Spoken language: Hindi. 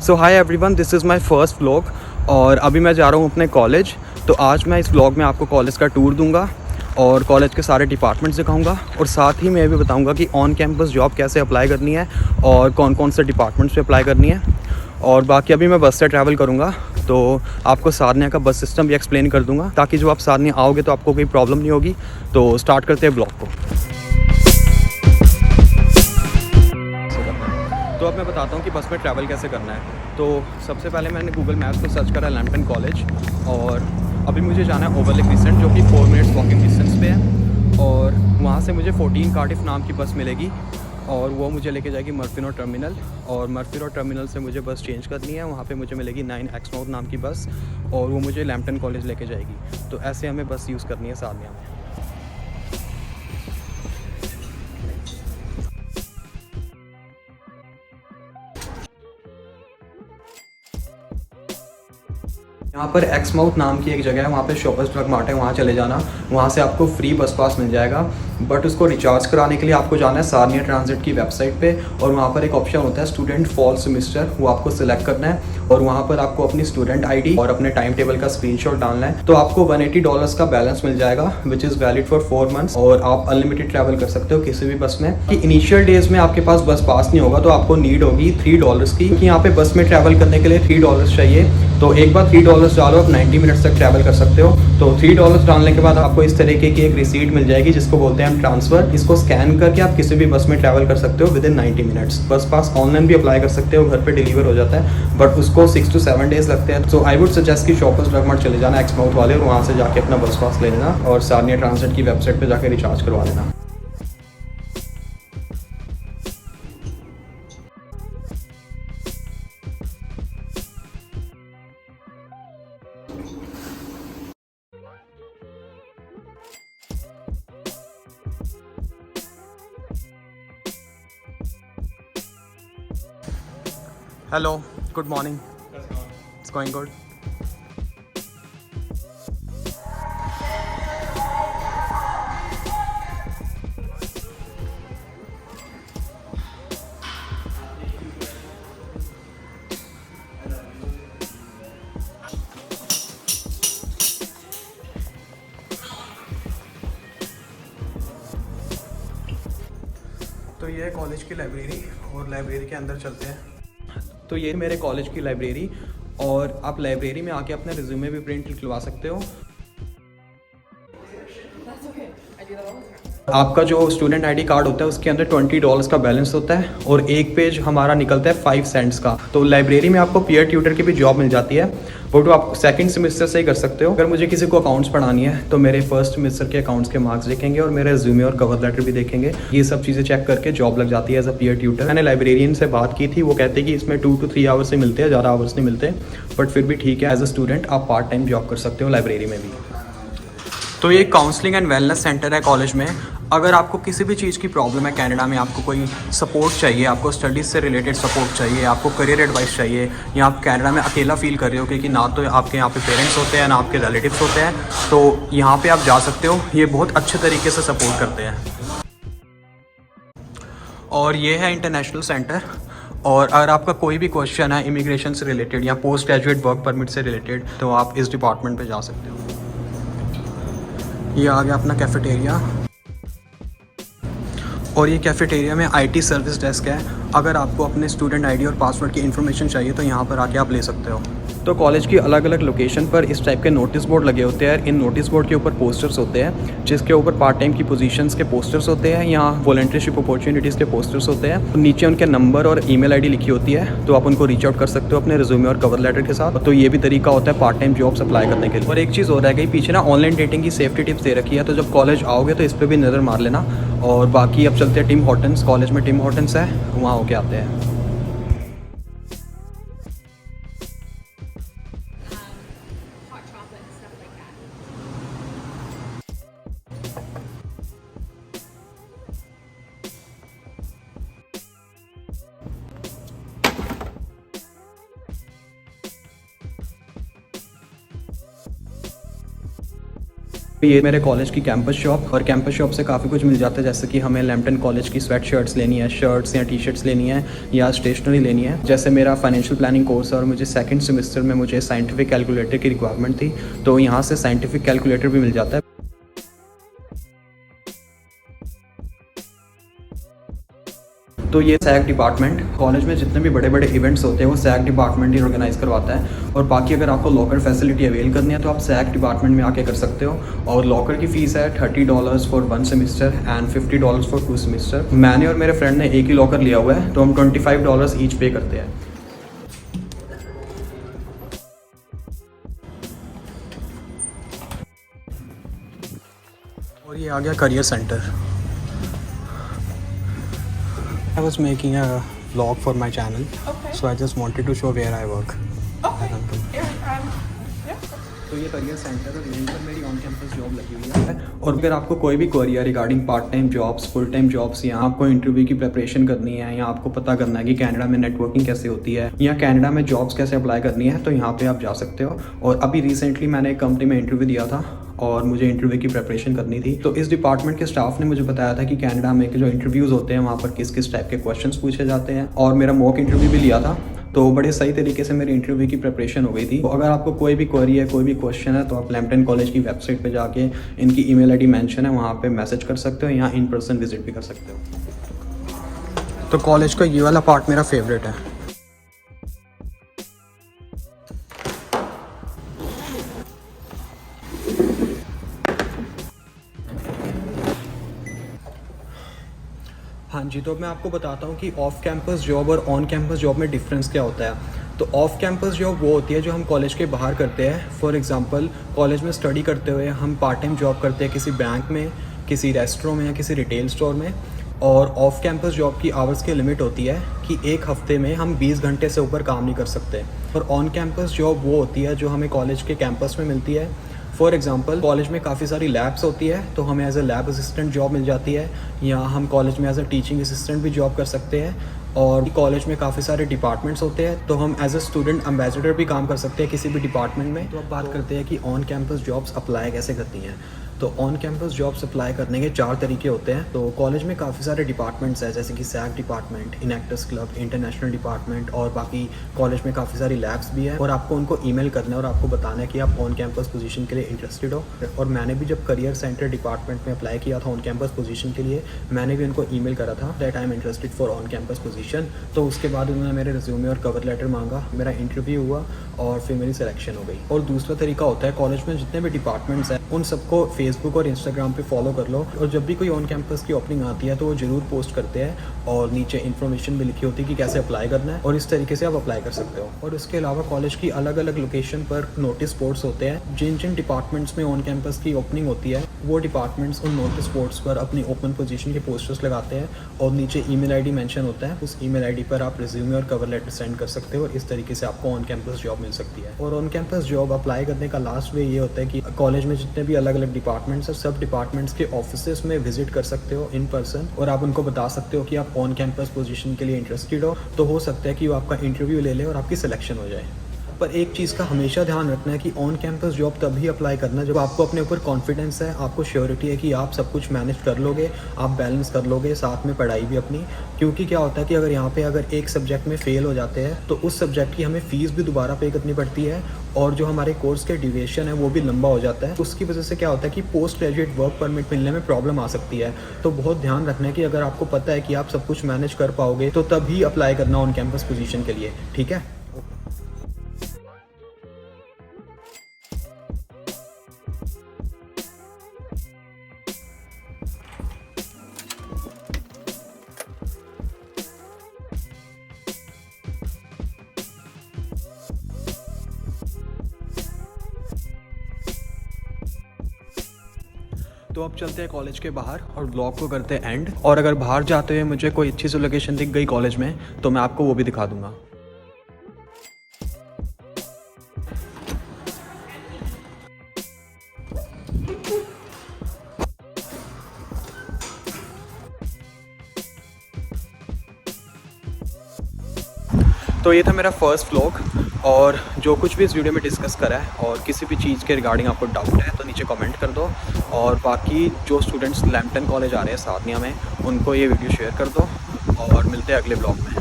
So hi everyone, this is my first vlog और अभी मैं जा रहा हूँ अपने कॉलेज। तो आज मैं इस व्लॉग में आपको कॉलेज का टूर दूंगा और कॉलेज के सारे डिपार्टमेंट्स दिखाऊंगा और साथ ही मैं भी बताऊंगा कि ऑन कैंपस जॉब कैसे अप्लाई करनी है और कौन कौन से डिपार्टमेंट्स पे अप्लाई करनी है। और बाकी अभी मैं बस से ट्रैवल करूँगा तो आपको सारनिया का बस सिस्टम भी एक्सप्लेन कर दूँगा ताकि जब आप सारनिया आओगे तो आपको कोई प्रॉब्लम नहीं होगी। तो स्टार्ट करते हैं ब्लॉग को। तो अब मैं बताता हूँ कि बस में ट्रैवल कैसे करना है। तो सबसे पहले मैंने गूगल मैप्स पर सर्च करा लैम्पटन कॉलेज और अभी मुझे जाना है ओवरले क्रिसेंट जो कि 4 मिनट्स वॉकिंग डिस्टेंस पे है और वहाँ से मुझे 14 कार्डिफ नाम की बस मिलेगी और वो मुझे लेके जाएगी मर्फिनो टर्मिनल और मर्फिनो टर्मिनल से मुझे बस चेंज करनी है। वहाँ पे मुझे मिलेगी 9 एक्समाउथ नाम की बस और वो मुझे लैम्पटन कॉलेज लेके जाएगी। तो ऐसे हमें बस यूज़ करनी है सारनिया में। यहाँ पर एक्समाउथ नाम की एक जगह है, वहाँ पे शॉपर्स ड्रग मार्ट है, वहाँ चले जाना। वहाँ से आपको फ्री बस पास मिल जाएगा, बट उसको रिचार्ज कराने के लिए आपको जाना है सारनिया ट्रांजिट की वेबसाइट पे और वहाँ पर एक ऑप्शन होता है स्टूडेंट फॉल सेमेस्टर, वो आपको सिलेक्ट करना है और वहाँ पर आपको अपनी स्टूडेंट आईडी और अपने टाइम टेबल का स्क्रीनशॉट डालना है। तो आपको $180 का बैलेंस मिल जाएगा which is valid for 4 months और आप अनलिमिटेड ट्रैवल कर सकते हो किसी भी बस में। कि इनिशियल डेज में आपके पास बस पास नहीं होगा तो आपको नीड होगी $3 की, क्योंकि यहाँ पे बस में ट्रैवल करने के लिए $3 चाहिए। तो एक बार $3 डालो, आप 90 मिनट्स तक ट्रैवल कर सकते हो। तो $3 डालने के बाद आपको इस तरीके की एक रिसीट मिल जाएगी जिसको बोलते हैं हम ट्रांसफ़र। इसको स्कैन करके आप किसी भी बस में ट्रैवल कर सकते हो विद इन 90 मिनट्स। बस पास ऑनलाइन भी अप्लाई कर सकते हो, घर पे डिलीवर हो जाता है, बट उसको 6 to 7 डेज लगते हैं। सो आई वुड सजेस्ट कि शॉपर्स ड्रग मार्ट चले जाना एक्समाउथ वाले और वहाँ से जाके अपना बस पास ले लेना और सारनिया ट्रांजिट की वेबसाइट पर जाके रिचार्ज करवा लेना। Hello, good morning. It's going good. तो ये है कॉलेज की लाइब्रेरी और लाइब्रेरी के अंदर चलते हैं। तो ये मेरे कॉलेज की लाइब्रेरी और आप लाइब्रेरी में आके अपने रिज्यूमे भी प्रिंट निकलवा सकते हो। आपका जो स्टूडेंट आईडी कार्ड होता है उसके अंदर $20 का बैलेंस होता है और एक पेज हमारा निकलता है 5 सेंट्स का। तो लाइब्रेरी में आपको पीयर ट्यूटर की भी जॉब मिल जाती है, वो तो आप सेकंड सेमेस्टर से ही कर सकते हो। अगर मुझे किसी को अकाउंट्स पढ़ानी है तो मेरे फर्स्ट सेमेस्टर के अकाउंट्स के मार्क्स देखेंगे और मेरे रिज्यूमे और कवर लेटर भी देखेंगे। ये सब चीज़ें चेक करके जॉब लग जाती है एज अ पीयर ट्यूटर। मैंने लाइब्रेरियन से बात की थी, वो कहते हैं कि इसमें 2 to 3 आवर्स से मिलते हैं, ज़्यादा आवर्स नहीं मिलते, बट फिर भी ठीक है, एज अ स्टूडेंट आप पार्ट टाइम जॉब कर सकते हो लाइब्रेरी में भी। तो ये काउंसलिंग एंड वेलनेस सेंटर है कॉलेज में। अगर आपको किसी भी चीज़ की प्रॉब्लम है कनाडा में, आपको कोई सपोर्ट चाहिए, आपको स्टडीज़ से रिलेटेड सपोर्ट चाहिए, आपको करियर एडवाइस चाहिए, या आप कनाडा में अकेला फील कर रहे हो क्योंकि ना तो आपके यहाँ पे पेरेंट्स होते हैं ना आपके रिलेटिव्स होते हैं, तो यहाँ पे आप जा सकते हो। ये बहुत अच्छे तरीके से सपोर्ट करते हैं। और ये है इंटरनेशनल सेंटर। और अगर आपका कोई भी क्वेश्चन है इमिग्रेशन से रिलेटेड या पोस्ट ग्रेजुएट वर्क परमिट से रिलेटेड तो आप इस डिपार्टमेंट पे जा सकते हो। ये आ गया अपना कैफेटेरिया और ये कैफेटेरिया में आईटी सर्विस डेस्क है। अगर आपको अपने स्टूडेंट आईडी और पासवर्ड की इन्फॉर्मेशन चाहिए तो यहाँ पर आके आप ले सकते हो। तो कॉलेज की अलग अलग लोकेशन पर इस टाइप के नोटिस बोर्ड लगे होते हैं। इन नोटिस बोर्ड के ऊपर पोस्टर्स होते हैं जिसके ऊपर पार्ट टाइम की पोजीशंस के पोस्टर्स होते हैं या वॉलंटियरशिप अपॉर्चुनिटीज़ के पोस्टर्स होते हैं। नीचे उनके नंबर और ईमेल आईडी लिखी होती है, तो आप उनको रीच आउट कर सकते हो अपने रिज्यूमे और कवर लेटर के साथ। तो ये भी तरीका होता है पार्ट टाइम जॉब्स अप्लाई करने के लिए। और एक चीज़ हो रहा है कि पीछे ना ऑनलाइन डेटिंग की सेफ्टी टिप्स दे रखी है, तो जब कॉलेज आओगे तो इस पर भी नज़र मार लेना। और बाकी अब चलते हैं टिम हॉर्टन्स। कॉलेज में टिम हॉर्टन्स है, वहाँ होके आते हैं। ये मेरे कॉलेज की कैंपस शॉप, और कैंपस शॉप से काफ़ी कुछ मिल जाता है, जैसे कि हमें लैम्पटन कॉलेज की स्वेट शर्ट्स लेनी है, शर्ट्स या टी शर्ट्स लेनी है, या स्टेशनरी लेनी है। जैसे मेरा फाइनेंशियल प्लानिंग कोर्स है और मुझे सेकंड सेमेस्टर में मुझे साइंटिफिक कैलकुलेटर की रिक्वायरमेंट थी, तो यहाँ से साइंटिफिक कैलकुलेटर भी मिल जाता है। तो ये सैक डिपार्टमेंट, कॉलेज में जितने भी बड़े बड़े इवेंट्स होते हैं वो सैक डिपार्टमेंट ही ऑर्गेनाइज करवाता है। और बाकी अगर आपको लॉकर फैसिलिटी अवेल करनी है तो आप सैक डिपार्टमेंट में आके कर सकते हो। और लॉकर की फ़ीस है $30 for 1 semester and $50 for 2 semester. मैंने और मेरे फ्रेंड ने एक ही लॉकर लिया हुआ है, तो हम $25 ईच पे करते हैं। और ये आ गया career centre. I was making a vlog for my channel, Okay. so I just wanted to show where I work. Okay. Yeah. तो ये करियर सेंटर और यहीं पर मेरी ऑन कैंपस जॉब लगी हुई है। और अगर आपको कोई भी क्वेरी है regarding part time jobs, full time jobs, या आपको इंटरव्यू की प्रिपरेशन करनी है, या आपको पता करना है कि कनाडा में नेटवर्किंग कैसे होती है, या कनाडा में जॉब्स कैसे अप्लाई करनी है, तो यहाँ पे आप जा सकते हो। और अभी रिसेंटली मैंने एक कंपनी में इंटरव्यू दिया था और मुझे इंटरव्यू की प्रिपरेशन करनी थी। तो इस डिपार्टमेंट के स्टाफ ने मुझे बताया था कि कनाडा में जो इंटरव्यूज़ होते हैं वहाँ पर किस किस टाइप के क्वेश्चंस पूछे जाते हैं, और मेरा मॉक इंटरव्यू भी लिया था, तो बड़े सही तरीके से मेरी इंटरव्यू की प्रिपरेशन हो गई थी। तो अगर आपको कोई भी क्वेरी है, कोई भी क्वेश्चन है, तो आप लैम्पटन कॉलेज की वेबसाइट पे जाके इनकी ईमेल आईडी मेंशन है, वहाँ पे मैसेज कर सकते हो, या इन पर्सन विजिट भी कर सकते हो। तो कॉलेज का ये वाला पार्ट मेरा फेवरेट है। हाँ जी, तो मैं आपको बताता हूँ कि ऑफ कैंपस जॉब और ऑन कैंपस जॉब में डिफरेंस क्या होता है। तो ऑफ कैंपस जॉब वो होती है जो हम कॉलेज के बाहर करते हैं। फॉर एग्जांपल, कॉलेज में स्टडी करते हुए हम पार्ट टाइम जॉब करते हैं किसी बैंक में, किसी रेस्टोरेंट में, या किसी रिटेल स्टोर में। और ऑफ कैंपस जॉब की आवर्स की लिमिट होती है कि एक हफ्ते में हम 20 घंटे से ऊपर काम नहीं कर सकते। और ऑन कैंपस जॉब वो होती है जो हमें कॉलेज के कैंपस में मिलती है। फॉर एग्जांपल, कॉलेज में काफ़ी सारी लैब्स होती है, तो हमें as a lab assistant job मिल जाती है, या हम कॉलेज में एज अ टीचिंग असिस्टेंट भी जॉब कर सकते हैं। और कॉलेज में काफ़ी सारे डिपार्टमेंट्स होते हैं, तो हम एज अ स्टूडेंट एम्बेसडर भी काम कर सकते हैं किसी भी डिपार्टमेंट में। तो अब बात करते हैं कि ऑन कैंपस जॉब्स अप्लाई कैसे करती हैं। तो ऑन कैंपस जॉब्स अप्लाई करने के 4 तरीके होते हैं। तो कॉलेज में काफ़ी सारे डिपार्टमेंट्स हैं, जैसे कि SAC department, enactors club, international department, और बाकी कॉलेज में काफ़ी सारी लैब्स भी हैं। और आपको उनको ईमेल करना है और आपको बताना है कि आप ऑन कैंपस पोजीशन के लिए इंटरेस्टेड हो। और मैंने भी जब करियर सेंटर डिपार्टमेंट में अप्लाई किया था ऑन कैंपस पोजीशन के लिए, मैंने भी उनको ईमेल करा था that I am interested for on campus position. तो उसके बाद उन्होंने मेरे रिज्यूमे और कवर लेटर मांगा, मेरा इंटरव्यू हुआ और फिर मेरी सिलेक्शन हो गई। और दूसरा तरीका होता है, कॉलेज में जितने भी डिपार्टमेंट्स हैं उन सबको फेसबुक और इंस्टाग्राम पे फॉलो कर लो, और जब भी कोई ऑन कैंपस की ओपनिंग आती है तो वो जरूर पोस्ट करते हैं, और नीचे इन्फॉर्मेशन भी लिखी होती है कि कैसे अप्लाई करना है, और इस तरीके से आप अप्लाई कर सकते हो। और इसके अलावा कॉलेज की अलग अलग लोकेशन पर नोटिस बोर्ड्स होते हैं। जिन जिन डिपार्टमेंट्स में ऑन कैंपस की ओपनिंग होती है वो डिपार्टमेंट्स उन नोटिस बोर्ड्स पर अपनी ओपन पोजीशन के पोस्टर्स लगाते हैं, और नीचे ईमेल आईडी मेंशन होता है। उस ईमेल आईडी पर आप रिज्यूमे और कवर लेटर सेंड कर सकते हो, और इस तरीके से आपको ऑन कैंपस जॉब मिल सकती है। और ऑन कैंपस जॉब अप्लाई करने का लास्ट वे ये होता है कि कॉलेज में जितने भी अलग अलग डिपार्टमेंट्स हैं, सब डिपार्टमेंट्स के ऑफिसेस में विजिट कर सकते हो इन पर्सन, और आप उनको बता सकते हो कि आप ऑन कैंपस पोजीशन के लिए इंटरेस्टेड हो। तो हो सकता है कि वो आपका इंटरव्यू ले ले और आपकी सिलेक्शन हो जाए। पर एक चीज़ का हमेशा ध्यान रखना है कि ऑन कैंपस जॉब तभी अप्लाई करना जब आपको अपने ऊपर कॉन्फिडेंस है, आपको श्योरिटी है कि आप सब कुछ मैनेज कर लोगे, आप बैलेंस कर लोगे, साथ में पढ़ाई भी अपनी। क्योंकि क्या होता है कि अगर यहाँ पे अगर एक सब्जेक्ट में फेल हो जाते हैं तो उस सब्जेक्ट की हमें फ़ीस भी दोबारा पे करनी पड़ती है, और जो हमारे कोर्स के ड्यूरेशन है वो भी लंबा हो जाता है। उसकी वजह से क्या होता है कि पोस्ट ग्रेजुएट वर्क परमिट मिलने में प्रॉब्लम आ सकती है। तो बहुत ध्यान रखना है कि अगर आपको पता है कि आप सब कुछ मैनेज कर पाओगे तो तभी अप्लाई करना ऑन कैंपस पोजीशन के लिए, ठीक है। तो अब चलते हैं कॉलेज के बाहर और ब्लॉग को करते हैं एंड। और अगर बाहर जाते हुए मुझे कोई अच्छी सी लोकेशन दिख गई कॉलेज में तो मैं आपको वो भी दिखा दूंगा। तो ये था मेरा फर्स्ट व्लॉग, और जो कुछ भी इस वीडियो में डिस्कस करा है और किसी भी चीज़ के रिगार्डिंग आपको डाउट है तो नीचे कमेंट कर दो। और बाकी जो स्टूडेंट्स लैम्पटन कॉलेज आ रहे हैं साधनिया में, उनको ये वीडियो शेयर कर दो और मिलते हैं अगले ब्लॉग में।